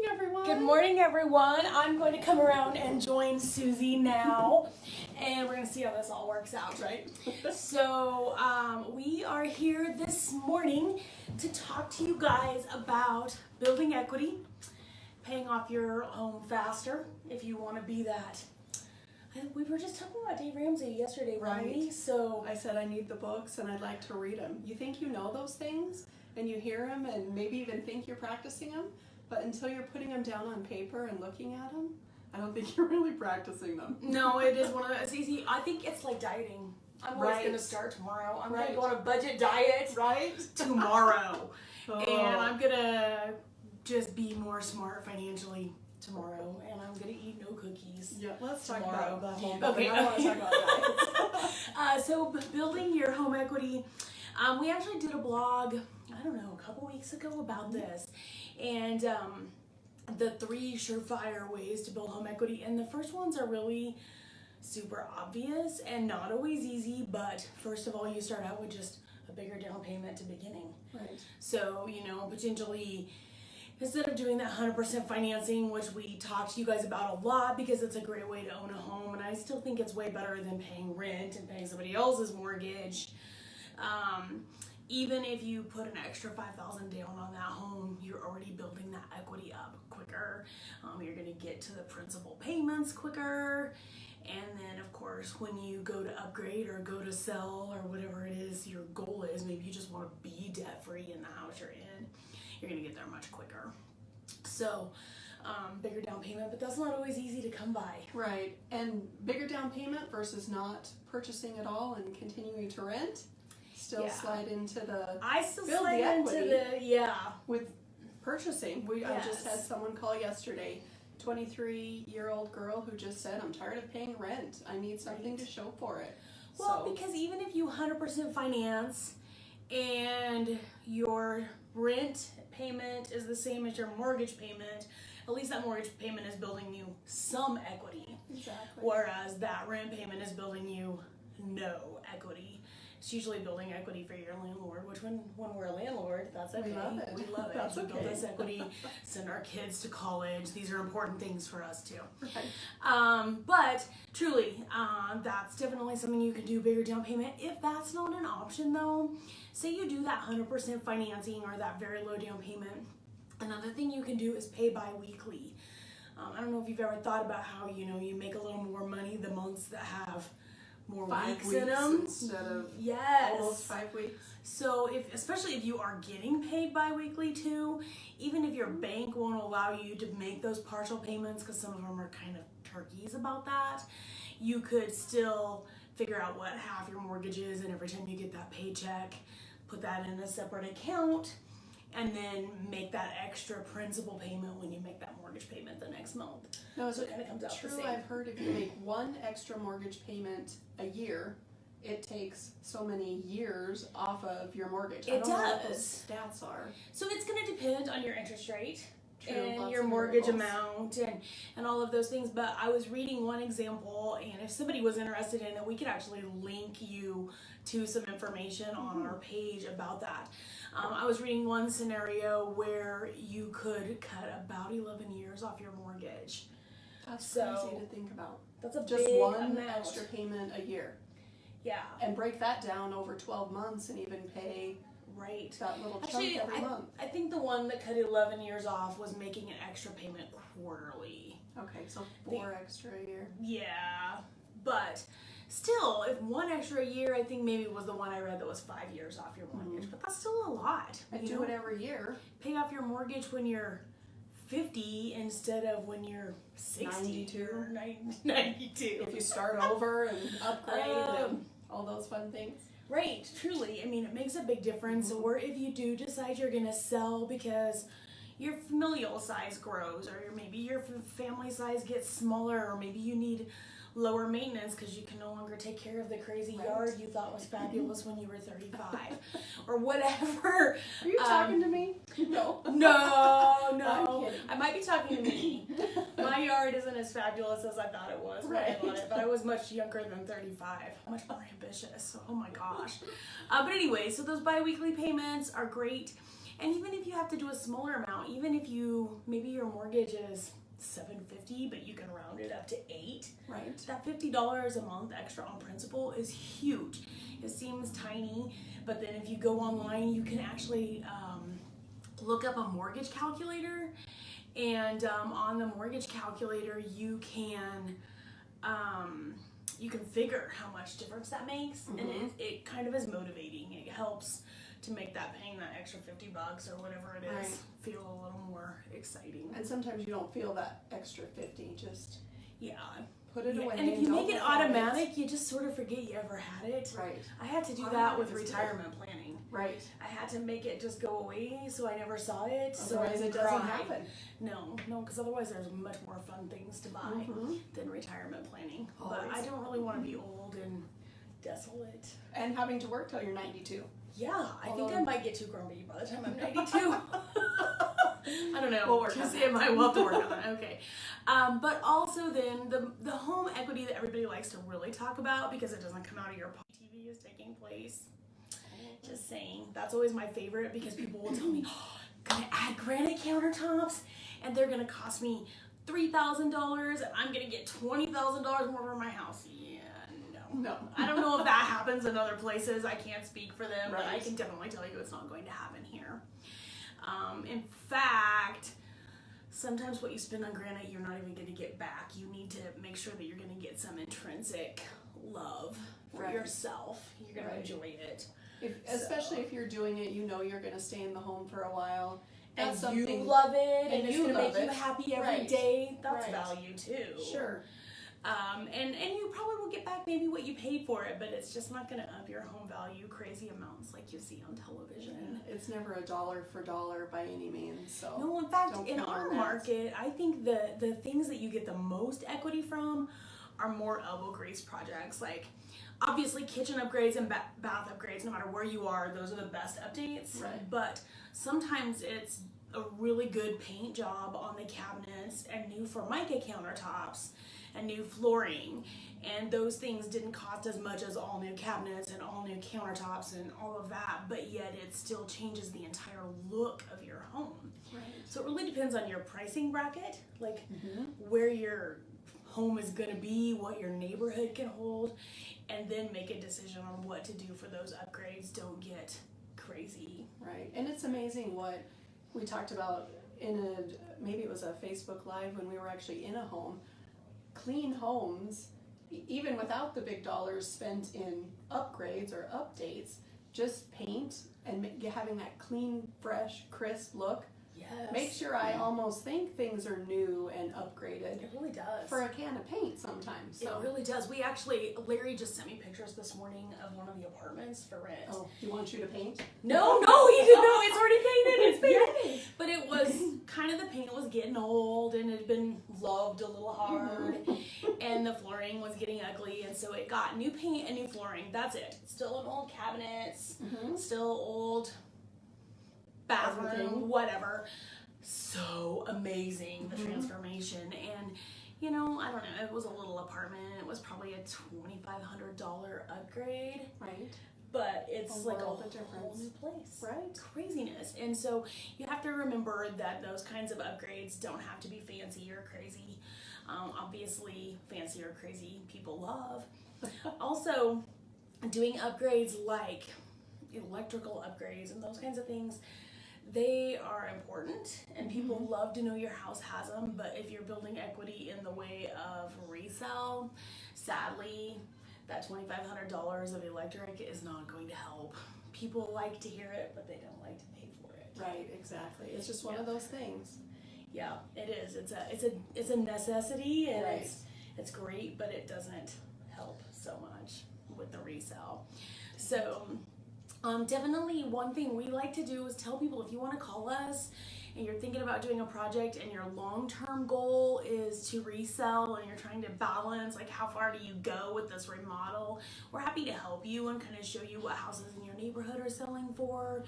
Good morning, everyone. I'm going to come around and join Susie now, and we're going to see how this all works out. Right. So we are here this morning to talk to you guys about building equity, paying off your home faster if you want to be that. We were just talking about Dave Ramsey yesterday, right? So I said I need the books and I'd like to read them. You think you know those things and you hear them and maybe even think you're practicing them, but until you're putting them down on paper and looking at them, I don't think you're really practicing them. No, it is one of those easy. I think it's like dieting. I'm always going to start tomorrow. I'm going to go on a budget diet tomorrow. And I'm going to just be more smart financially tomorrow, and I'm gonna eat no cookies. Yeah, let's tomorrow. talk about that home. Okay, I want to talk about that. So building your home equity, we actually did a blog, I don't know, a couple weeks ago about this, and the 3 surefire ways to build home equity. And the first ones are really super obvious and not always easy, but first of all, you start out with just a bigger down payment to beginning. Right. So, potentially, instead of doing that 100% financing, which we talk to you guys about a lot because it's a great way to own a home, and I still think it's way better than paying rent and paying somebody else's mortgage. Even if you put an extra $5,000 down on that home, you're already building that equity up quicker. You're going to get to the principal payments quicker. And then, of course, when you go to upgrade or go to sell or whatever it is your goal is, maybe you just want to be debt-free in the house you're in, you're going to get there much quicker. So, bigger down payment, but that's not always easy to come by. Right. And bigger down payment versus not purchasing at all and continuing to rent. Still slide into the I still build slide the into equity the with purchasing. I just had Yes. someone call yesterday, 23-year-old girl who just said, I'm tired of paying rent. I need something to show for it. Well, because even if you 100% finance and your rent payment is the same as your mortgage payment, at least that mortgage payment is building you some equity. Exactly. Whereas that rent payment is building you no equity. It's usually building equity for your landlord, which when we're a landlord, that's okay. We love it. We love it. That's We build okay. this equity, send our kids to college. These are important things for us too. Right. But truly, that's definitely something you can do, bigger down payment. If that's not an option though, say you do that 100% financing or that very low down payment, another thing you can do is pay bi-weekly. I don't know if you've ever thought about how, you make a little more money the months that have more 5 weeks in them. instead of Yes. almost 5 weeks. So especially if you are getting paid bi-weekly too, even if your bank won't allow you to make those partial payments because some of them are kind of turkeys about that, you could still figure out what half your mortgage is, and every time you get that paycheck, put that in a separate account, and then make that extra principal payment when you make that mortgage payment the next month. No, So it kind of comes out the true. same. I've heard if you make one extra mortgage payment a year, it takes so many years off of your mortgage. I It don't know what those does. stats are. So it's going to depend on your interest rate. True, And lots your of mortgage variables. amount and all of those things. But I was reading one example, and if somebody was interested in it, we could actually link you to some information on our page about that. I was reading one scenario where you could cut about 11 years off your mortgage. That's So, crazy to think about. That's a Just big one amount. extra payment a year. Yeah, And break that down over 12 months and even pay right. that little Actually, chunk every month. I think the one that cut 11 years off was making an extra payment quarterly. Okay, so 4 extra a year. Yeah, but still, if one extra year, I think maybe was the one I read that was 5 years off your mortgage, but that's still a lot. And you do know? it every year. Pay off your mortgage when you're 50 instead of when you're 60 92. or 92. If you start over and upgrade Um, and all those fun things. Right, truly. I mean, it makes a big difference. Or if you do decide you're going to sell because your familial size grows, or maybe your family size gets smaller, or maybe you need lower maintenance because you can no longer take care of the crazy yard you thought was fabulous when you were 35, or whatever. Are you talking to me? No. No, no. I'm kidding. I might be talking to me. My yard isn't as fabulous as I thought it was when I bought it, but I was much younger than 35. Much more ambitious. Oh my gosh. But anyway, so those bi-weekly payments are great. And even if you have to do a smaller amount, even if maybe your mortgage is $750, but you can round it up to $8. Right. That $50 a month extra on principal is huge. It seems tiny, but then if you go online, you can actually look up a mortgage calculator, and on the mortgage calculator, you can figure how much difference that makes, and it kind of is motivating. It helps to make paying that extra $50 or whatever it is Right. feel a little more exciting. And sometimes you don't feel that extra 50. Just Yeah. put it away. And if you don't make it look at automatic, you just sort of forget you ever had it. Right. I had to do that Automatic with is good. retirement planning. Right. I had to make it just go away so I never saw it. So I Otherwise, it didn't doesn't cry. happen. No, because otherwise there's much more fun things to buy than retirement planning. But I Always. don't really want to be old and desolate. And having to work till you're 92. Yeah, I think Although- I might get too grumpy by the time I'm 92. I don't know. We'll work Just on it might. We'll have to work on that. Okay. But also then the home equity that everybody likes to really talk about because it doesn't come out of your pocket. TV is taking place. Just saying. That's always my favorite because people will tell me, oh, gonna add granite countertops and they're gonna cost me $3,000 and I'm gonna get $20,000 more for my house. Yeah, no. I don't know if that happens in other places. I can't speak for them, but I Right. can definitely tell you it's not going to happen here. In fact, sometimes what you spend on granite, you're not even going to get back. You need to make sure that you're going to get some intrinsic love for Right. yourself. You're going Right. to enjoy it. Especially if you're doing it, you know you're going to stay in the home for a while. And That's you something. love it, and it's you going to make love you it. happy every day. Right. That's Right. value too. Sure. And you probably will get back maybe what you paid for it, but it's just not going to up your home value crazy amounts like you see on television. It's never a dollar for dollar by any means. So No, in fact, don't in count our on that. market, I think the things that you get the most equity from are more elbow grease projects. Like, obviously, kitchen upgrades and bath upgrades, no matter where you are, those are the best updates. Right. But sometimes it's a really good paint job on the cabinets and new Formica countertops and new flooring. And those things didn't cost as much as all new cabinets and all new countertops and all of that, but yet it still changes the entire look of your home. Right. So it really depends on your pricing bracket, like where your home is going to be, what your neighborhood can hold, and then make a decision on what to do for those upgrades. Don't get crazy. Right. And it's amazing what we talked about maybe it was a Facebook Live when we were actually in a home. Clean homes, even without the big dollars spent in upgrades or updates, just paint and having that clean, fresh, crisp look Yes. makes sure I almost think things are new and upgraded It really does. for a can of paint sometimes. So. It really does. Larry just sent me pictures this morning of one of the apartments for rent. Oh, he wants you to paint? No, he didn't know. It's already painted. It's painted. Yay! But it was kind of, the paint was getting old and it had been loved a little hard. And the flooring was getting ugly. And so it got new paint and new flooring. That's it. Still in old cabinets. Still old bathroom, Everything. whatever. So amazing, the transformation. And, I don't know, it was a little apartment. It was probably a $2,500 upgrade. Right. But it's A like a world of whole difference. new place. Right. Craziness. And so you have to remember that those kinds of upgrades don't have to be fancy or crazy. Obviously, fancy or crazy people love. Also, doing upgrades like electrical upgrades and those kinds of things, they are important and people love to know your house has them. But if you're building equity in the way of resale, sadly, that $2,500 of electric is not going to help. People like to hear it, but they don't like to pay for it. Right, exactly. It's just one of those things. Yeah, it is. It's a necessity, and Right. it's great, but it doesn't help so much with the resale. So, definitely one thing we like to do is tell people, if you want to call us and you're thinking about doing a project and your long-term goal is to resell and you're trying to balance like how far do you go with this remodel, we're happy to help you and kind of show you what houses in your neighborhood are selling for,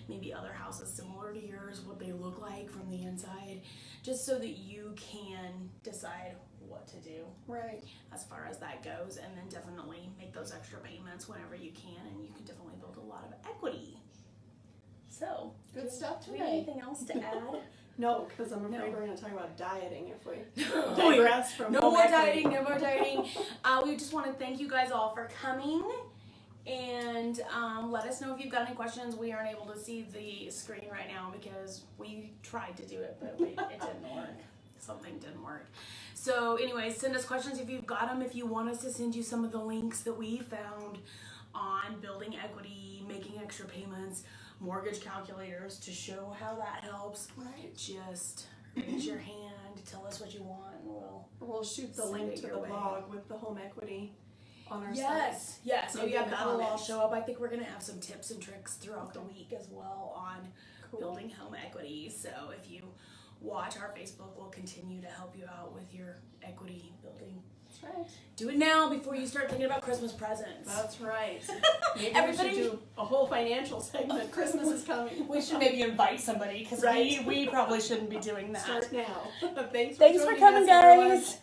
maybe other houses similar to yours, what they look like from the inside, just so that you can decide what to do Right. as far as that goes, and then definitely make those extra payments whenever you can, and you can definitely build a lot of equity. So, Good stuff do we have today. anything else to add? No, because I'm afraid No. we're going to talk about dieting if we Oh, digress from No home more equity. dieting, no more dieting. We just want to thank you guys all for coming. And let us know if you've got any questions. We aren't able to see the screen right now because we tried to do it, but it didn't work. Something didn't work. So anyways, send us questions if you've got them. If you want us to send you some of the links that we found on building equity, making extra payments, mortgage calculators to show how that helps, Right. just raise your hand, tell us what you want, and We'll shoot the Send link it to your the way. blog with the home equity on our site. Yes. Oh Maybe yeah, in the that'll all comments. show up. I think we're gonna have some tips and tricks throughout the Okay. week as well on Cool. building home equity. So if you watch our Facebook, we'll continue to help you out with your equity building. That's right. Do it now before you start thinking about Christmas presents. That's right. Maybe Everybody- we should do a whole financial segment. Christmas is coming. We should maybe invite somebody because Right. we probably shouldn't be doing that. Start now. Thanks Thanks for joining coming, us, everyone. guys.